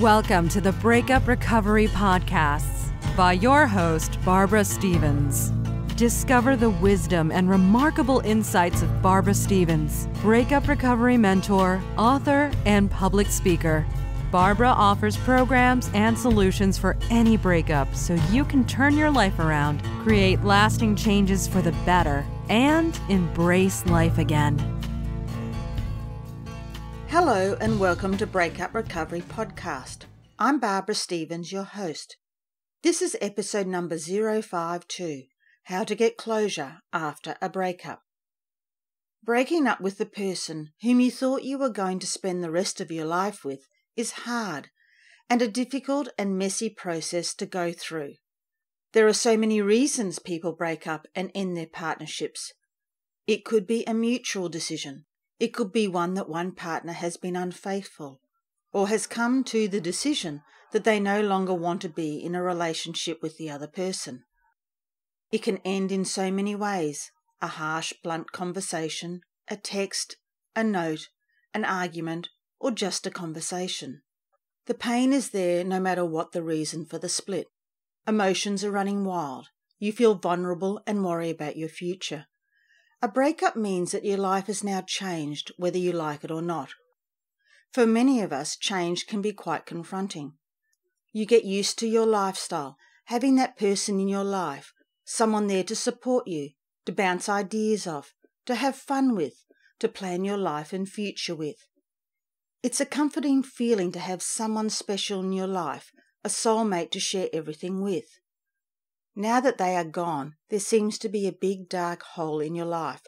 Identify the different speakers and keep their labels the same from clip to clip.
Speaker 1: Welcome to the Breakup Recovery Podcasts by your host, Barbara Stevens. Discover the wisdom and remarkable insights of Barbara Stevens, breakup recovery mentor, author, and public speaker. Barbara offers programs and solutions for any breakup so you can turn your life around, create lasting changes for the better, and embrace life again.
Speaker 2: Hello and welcome to Breakup Recovery Podcast. I'm Barbara Stevens, your host. This is episode number 052, How to Get Closure After a Breakup. Breaking up with the person whom you thought you were going to spend the rest of your life with is hard and a difficult and messy process to go through. There are so many reasons people break up and end their partnerships. It could be a mutual decision. It could be one that one partner has been unfaithful or has come to the decision that they no longer want to be in a relationship with the other person. It can end in so many ways: a harsh, blunt conversation, a text, a note, an argument, or just a conversation. The pain is there no matter what the reason for the split. Emotions are running wild. You feel vulnerable and worry about your future. A breakup means that your life has now changed, whether you like it or not. For many of us, change can be quite confronting. You get used to your lifestyle, having that person in your life, someone there to support you, to bounce ideas off, to have fun with, to plan your life and future with. It's a comforting feeling to have someone special in your life, a soulmate to share everything with. Now that they are gone, there seems to be a big dark hole in your life,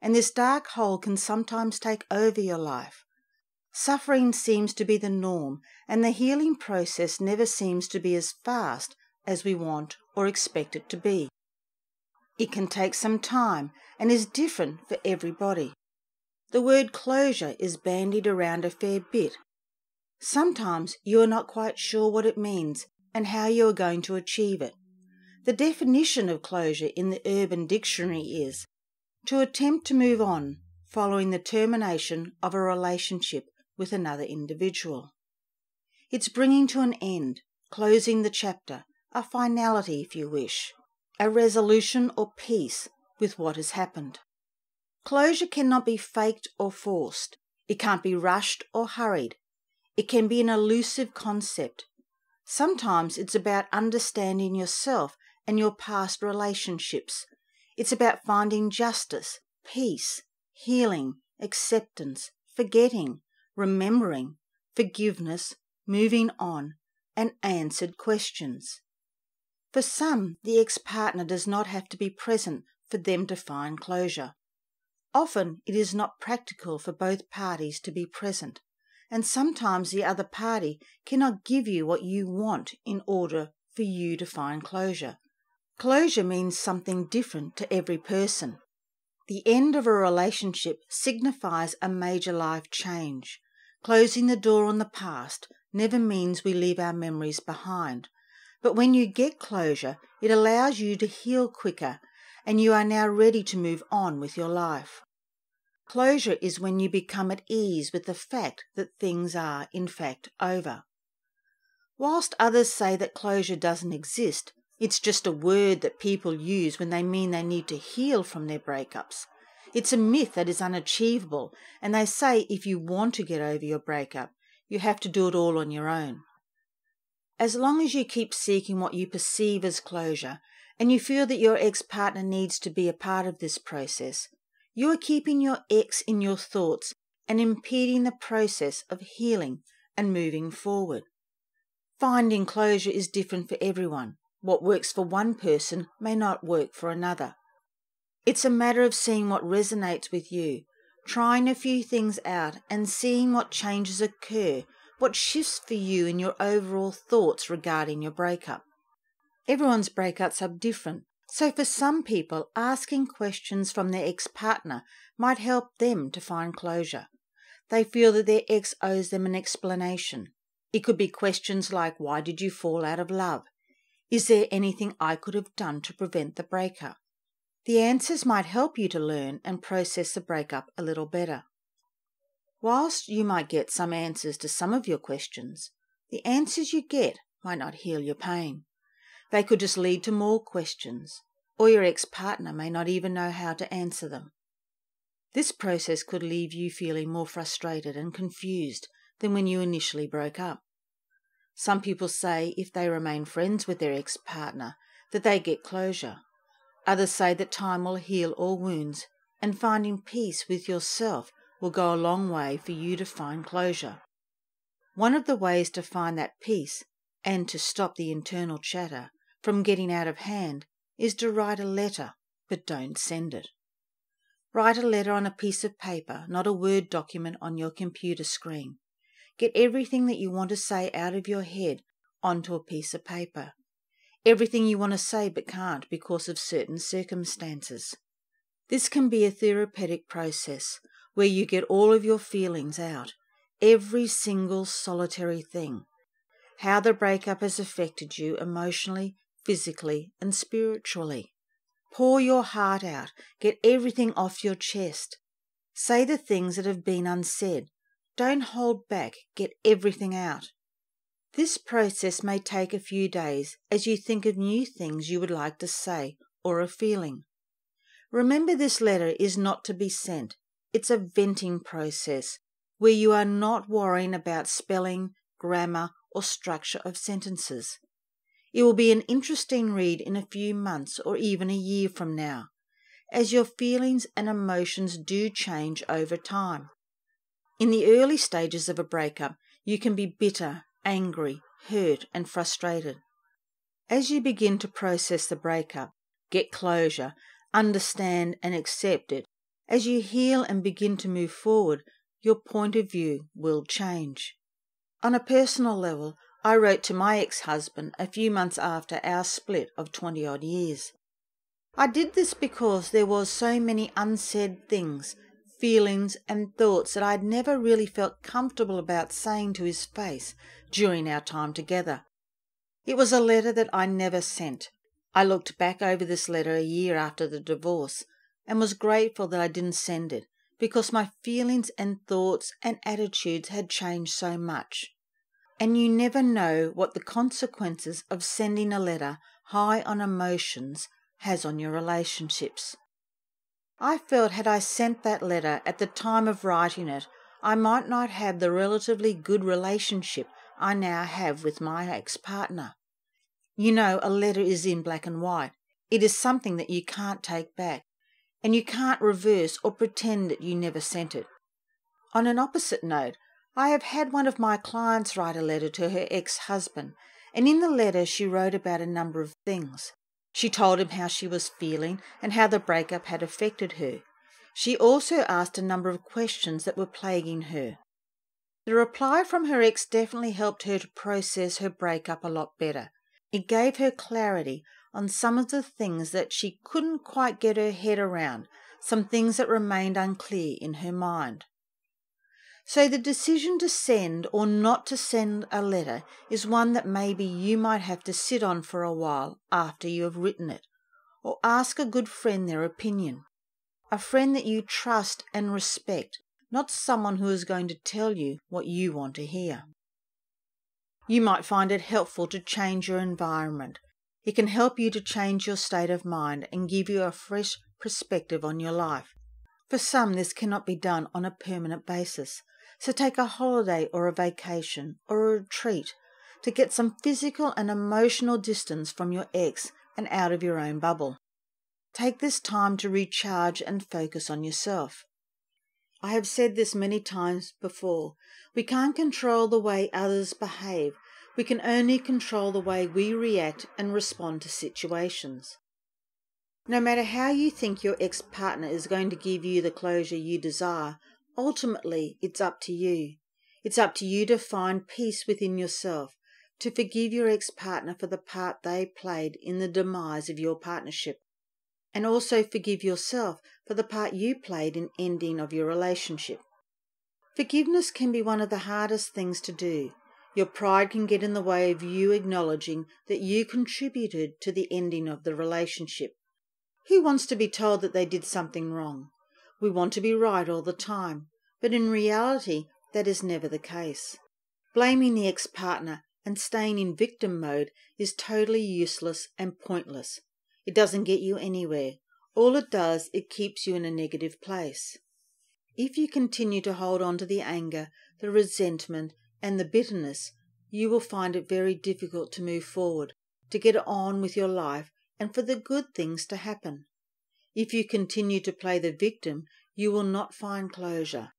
Speaker 2: and this dark hole can sometimes take over your life. Suffering seems to be the norm, and the healing process never seems to be as fast as we want or expect it to be. It can take some time and is different for everybody. The word closure is bandied around a fair bit. Sometimes you are not quite sure what it means and how you are going to achieve it. The definition of closure in the Urban Dictionary is to attempt to move on following the termination of a relationship with another individual. It's bringing to an end, closing the chapter, a finality if you wish, a resolution or peace with what has happened. Closure cannot be faked or forced. It can't be rushed or hurried. It can be an elusive concept. Sometimes it's about understanding yourself and your past relationships. It's about finding justice, peace, healing, acceptance, forgetting, remembering, forgiveness, moving on, and answered questions. For some, the ex-partner does not have to be present for them to find closure. Often it is not practical for both parties to be present, and sometimes the other party cannot give you what you want in order for you to find closure. Closure means something different to every person. The end of a relationship signifies a major life change. Closing the door on the past never means we leave our memories behind. But when you get closure, it allows you to heal quicker, and you are now ready to move on with your life. Closure is when you become at ease with the fact that things are, in fact, over. Whilst others say that closure doesn't exist, it's just a word that people use when they mean they need to heal from their breakups. It's a myth that is unachievable, and they say if you want to get over your breakup, you have to do it all on your own. As long as you keep seeking what you perceive as closure, and you feel that your ex-partner needs to be a part of this process, you are keeping your ex in your thoughts and impeding the process of healing and moving forward. Finding closure is different for everyone. What works for one person may not work for another. It's a matter of seeing what resonates with you, trying a few things out and seeing what changes occur, what shifts for you in your overall thoughts regarding your breakup. Everyone's breakups are different, so for some people, asking questions from their ex-partner might help them to find closure. They feel that their ex owes them an explanation. It could be questions like, why did you fall out of love? Is there anything I could have done to prevent the breakup? The answers might help you to learn and process the breakup a little better. Whilst you might get some answers to some of your questions, The answers you get might not heal your pain. They could just lead to more questions, or your ex-partner may not even know how to answer them. This process could leave you feeling more frustrated and confused than when you initially broke up. Some people say if they remain friends with their ex-partner that they get closure. Others say that time will heal all wounds, and finding peace with yourself will go a long way for you to find closure. One of the ways to find that peace and to stop the internal chatter from getting out of hand is to write a letter, but don't send it. Write a letter on a piece of paper, not a Word document on your computer screen. Get everything that you want to say out of your head onto a piece of paper. Everything you want to say but can't because of certain circumstances. This can be a therapeutic process where you get all of your feelings out, every single solitary thing. How the breakup has affected you emotionally, physically, and spiritually. Pour your heart out. Get everything off your chest. Say the things that have been unsaid. Don't hold back. Get everything out. This process may take a few days as you think of new things you would like to say or a feeling. Remember, this letter is not to be sent. It's a venting process where you are not worrying about spelling, grammar, or structure of sentences. It will be an interesting read in a few months or even a year from now, as your feelings and emotions do change over time. In the early stages of a breakup, you can be bitter, angry, hurt, and frustrated. As you begin to process the breakup, get closure, understand and accept it, as you heal and begin to move forward, your point of view will change. On a personal level, I wrote to my ex-husband a few months after our split of 20-odd years. I did this because there was so many unsaid things, feelings and thoughts that I'd never really felt comfortable about saying to his face during our time together. It was a letter that I never sent. I looked back over this letter a year after the divorce and was grateful that I didn't send it because my feelings and thoughts and attitudes had changed so much. And you never know what the consequences of sending a letter high on emotions has on your relationships. I felt had I sent that letter at the time of writing it, I might not have the relatively good relationship I now have with my ex-partner. You know, a letter is in black and white. It is something that you can't take back, and you can't reverse or pretend that you never sent it. On an opposite note, I have had one of my clients write a letter to her ex-husband, and in the letter she wrote about a number of things. She told him how she was feeling and how the breakup had affected her. She also asked a number of questions that were plaguing her. The reply from her ex definitely helped her to process her breakup a lot better. It gave her clarity on some of the things that she couldn't quite get her head around, some things that remained unclear in her mind. So the decision to send or not to send a letter is one that maybe you might have to sit on for a while after you have written it, or ask a good friend their opinion. A friend that you trust and respect, not someone who is going to tell you what you want to hear. You might find it helpful to change your environment. It can help you to change your state of mind and give you a fresh perspective on your life. For some, this cannot be done on a permanent basis. So take a holiday or a vacation or a retreat to get some physical and emotional distance from your ex and out of your own bubble. Take this time to recharge and focus on yourself. I have said this many times before. We can't control the way others behave. We can only control the way we react and respond to situations. No matter how you think your ex-partner is going to give you the closure you desire, ultimately, it's up to you. It's up to you to find peace within yourself, to forgive your ex-partner for the part they played in the demise of your partnership, and also forgive yourself for the part you played in ending of your relationship. Forgiveness can be one of the hardest things to do. Your pride can get in the way of you acknowledging that you contributed to the ending of the relationship. Who wants to be told that they did something wrong? We want to be right all the time, but in reality, that is never the case. Blaming the ex-partner and staying in victim mode is totally useless and pointless. It doesn't get you anywhere. All it does, it keeps you in a negative place. If you continue to hold on to the anger, the resentment, and the bitterness, you will find it very difficult to move forward, to get on with your life, and for the good things to happen. If you continue to play the victim, you will not find closure.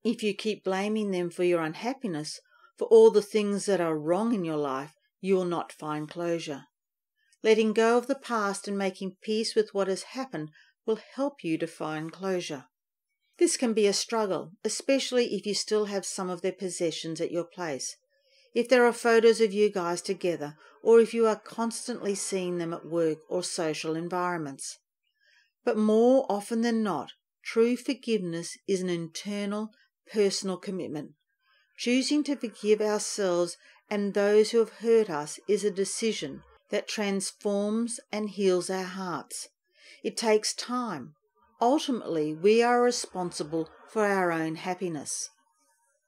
Speaker 2: If you keep blaming them for your unhappiness, for all the things that are wrong in your life, you will not find closure. Letting go of the past and making peace with what has happened will help you to find closure. This can be a struggle, especially if you still have some of their possessions at your place. If there are photos of you guys together, or if you are constantly seeing them at work or social environments. But more often than not, true forgiveness is an internal, personal commitment. Choosing to forgive ourselves and those who have hurt us is a decision that transforms and heals our hearts. It takes time. Ultimately, we are responsible for our own happiness.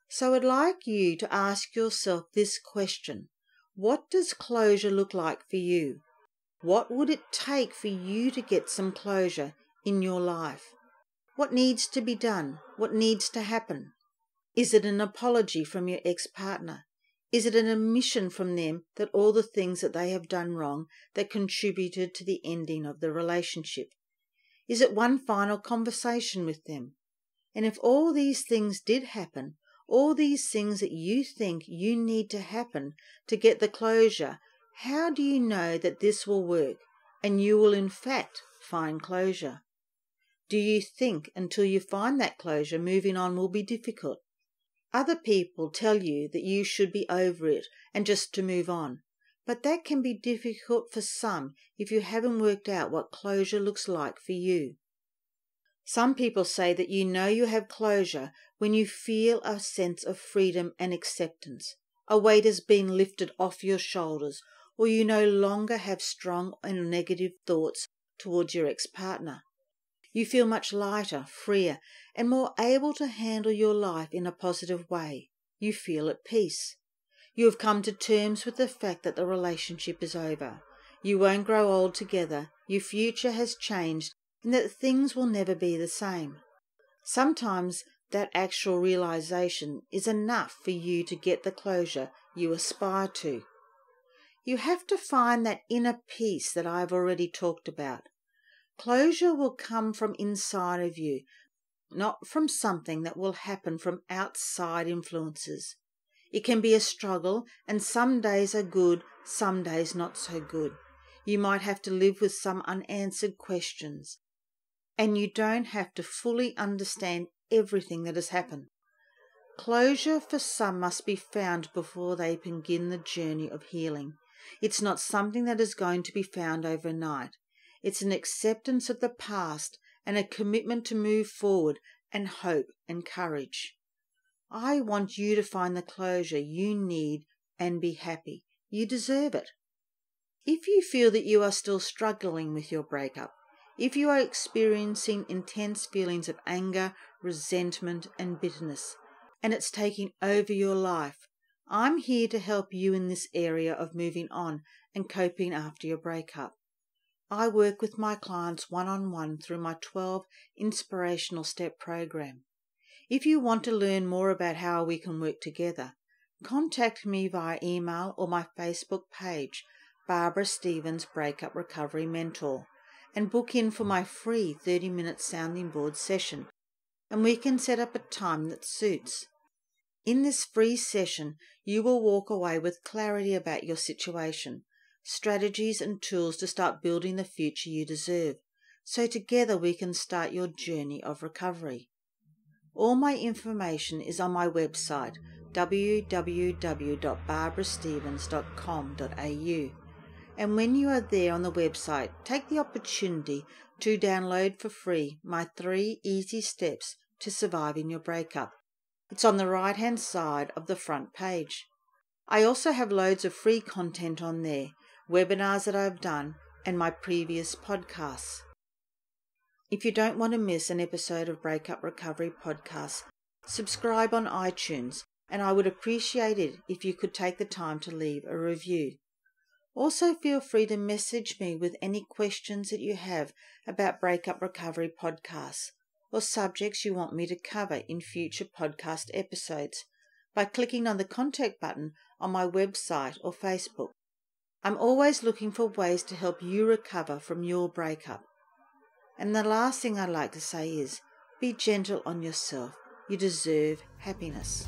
Speaker 2: So I'd like you to ask yourself this question. What does closure look like for you? What would it take for you to get some closure in your life? What needs to be done? What needs to happen? Is it an apology from your ex-partner? Is it an admission from them that all the things that they have done wrong that contributed to the ending of the relationship? Is it one final conversation with them? And if all these things did happen, all these things that you think you need to happen to get the closure, how do you know that this will work and you will in fact find closure? Do you think until you find that closure, moving on will be difficult? Other people tell you that you should be over it and just to move on, but that can be difficult for some if you haven't worked out what closure looks like for you. Some people say that you know you have closure when you feel a sense of freedom and acceptance. A weight has been lifted off your shoulders, or you no longer have strong and negative thoughts towards your ex-partner. You feel much lighter, freer, and more able to handle your life in a positive way. You feel at peace. You have come to terms with the fact that the relationship is over. You won't grow old together. Your future has changed, and that things will never be the same. Sometimes that actual realization is enough for you to get the closure you aspire to. You have to find that inner peace that I've already talked about. Closure will come from inside of you, not from something that will happen from outside influences. It can be a struggle, and some days are good, some days not so good. You might have to live with some unanswered questions, and you don't have to fully understand everything that has happened. Closure for some must be found before they begin the journey of healing. It's not something that is going to be found overnight. It's an acceptance of the past and a commitment to move forward and hope and courage. I want you to find the closure you need and be happy. You deserve it. If you feel that you are still struggling with your breakup, if you are experiencing intense feelings of anger, resentment, and bitterness, and it's taking over your life, I'm here to help you in this area of moving on and coping after your breakup. I work with my clients one-on-one through my 12 Inspirational Step program. If you want to learn more about how we can work together, contact me via email or my Facebook page, Barbara Stevens Breakup Recovery Mentor, and book in for my free 30-minute sounding board session, and we can set up a time that suits. In this free session, you will walk away with clarity about your situation, strategies and tools to start building the future you deserve, so together we can start your journey of recovery. All my information is on my website, www.barbarastevens.com.au, and when you are there on the website, take the opportunity to download for free my 3 easy steps to surviving your breakup. It's on the right-hand side of the front page. I also have loads of free content on there, webinars that I've done, and my previous podcasts. If you don't want to miss an episode of Breakup Recovery Podcast, subscribe on iTunes and I would appreciate it if you could take the time to leave a review. Also, feel free to message me with any questions that you have about Breakup Recovery podcasts or subjects you want me to cover in future podcast episodes by clicking on the contact button on my website or Facebook. I'm always looking for ways to help you recover from your breakup. And the last thing I'd like to say is, be gentle on yourself. You deserve happiness.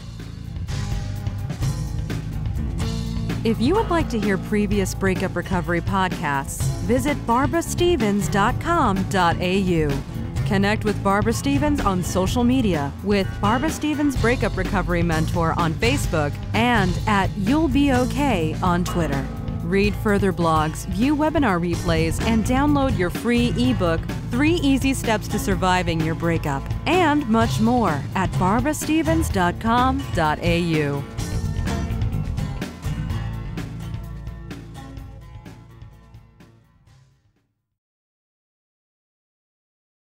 Speaker 1: If you would like to hear previous Breakup Recovery podcasts, visit barbarastevens.com.au. Connect with Barbara Stevens on social media with Barbara Stevens Breakup Recovery Mentor on Facebook and at You'll Be Okay on Twitter. Read further blogs, view webinar replays, and download your free ebook, 3 Easy Steps to Surviving Your Breakup, and much more at barbarastevens.com.au.